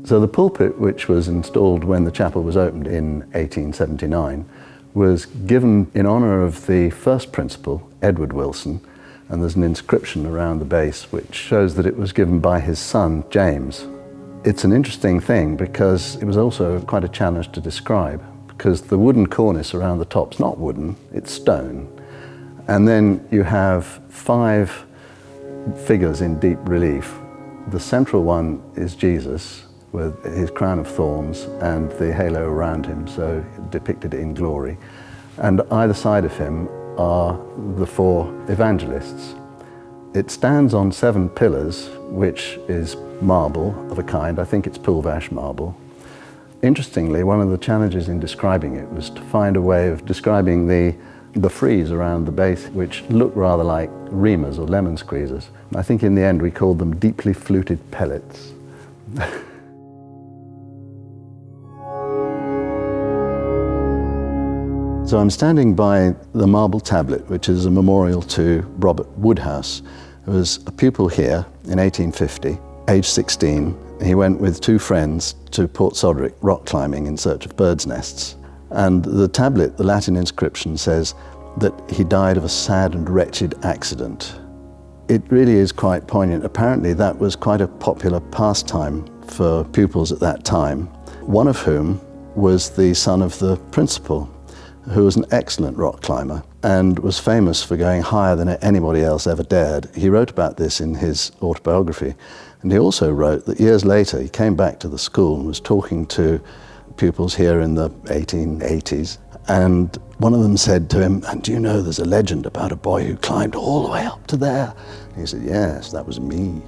So the pulpit, which was installed when the chapel was opened in 1879, was given in honour of the first principal, Edward Wilson, and there's an inscription around the base which shows that it was given by his son, James. It's an interesting thing because it was also quite a challenge to describe, because the wooden cornice around the top's not wooden, it's stone. And then you have 5 figures in deep relief. The central one is Jesus with his crown of thorns and the halo around him, so depicted in glory. And either side of him are the 4 evangelists. It stands on 7 pillars, which is marble of a kind. I think it's Pulvash marble. Interestingly, one of the challenges in describing it was to find a way of describing the frieze around the base, which look rather like reamers or lemon squeezers. I think in the end we called them deeply fluted pellets. So I'm standing by the marble tablet, which is a memorial to Robert Woodhouse, who was a pupil here in 1850, age 16. He went with 2 friends to Port Soderick rock climbing in search of birds' nests. And the tablet, the Latin inscription, says that he died of a sad and wretched accident. It really is quite poignant. Apparently that was quite a popular pastime for pupils at that time, one of whom was the son of the principal, who was an excellent rock climber and was famous for going higher than anybody else ever dared. He wrote about this in his autobiography. And he also wrote that years later he came back to the school and was talking to pupils here in the 1880s. And one of them said to him, "And do you know there's a legend about a boy who climbed all the way up to there?" And he said, "Yes, that was me."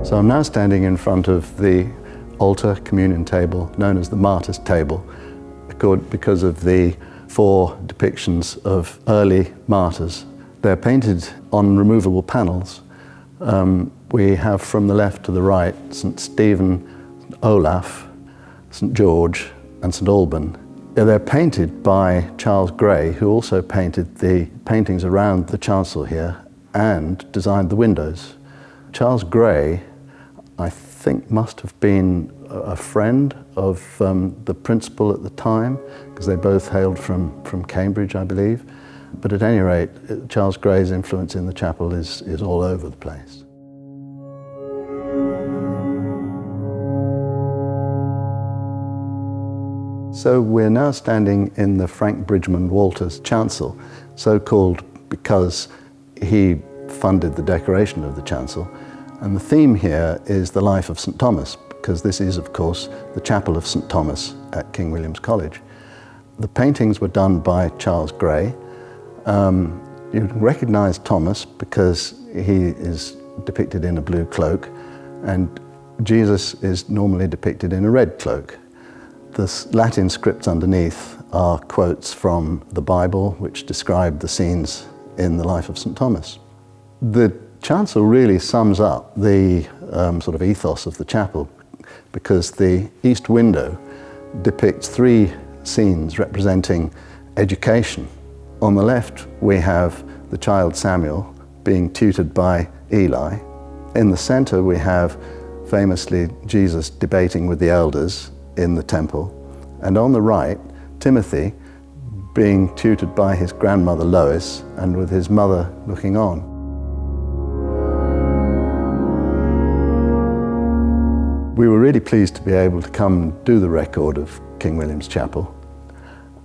So I'm now standing in front of the altar communion table known as the martyr's table because of the 4 depictions of early martyrs. They're painted on removable panels. We have from the left to the right St. Stephen, Olaf, St. George and St. Alban. They're painted by Charles Gray, who also painted the paintings around the chancel here and designed the windows. Charles Gray, I think, must have been a friend of the principal at the time, because they both hailed from Cambridge, I believe. But at any rate, Charles Gray's influence in the chapel is all over the place. So we're now standing in the Frank Bridgman Walters chancel, so called because he funded the decoration of the chancel. And the theme here is the life of St. Thomas, because this is, of course, the chapel of St. Thomas at King William's College. The paintings were done by Charles Gray. You recognize Thomas because he is depicted in a blue cloak, and Jesus is normally depicted in a red cloak. The Latin scripts underneath are quotes from the Bible, which describe the scenes in the life of St. Thomas. The chancel really sums up the sort of ethos of the chapel, because the east window depicts 3 scenes representing education. On the left, we have the child Samuel being tutored by Eli. In the center, we have famously Jesus debating with the elders in the temple. And on the right, Timothy being tutored by his grandmother Lois and with his mother looking on. We were really pleased to be able to come and do the record of King William's Chapel.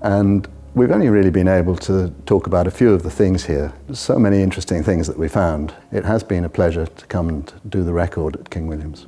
And we've only really been able to talk about a few of the things here. There's so many interesting things that we found. It has been a pleasure to come and do the record at King William's.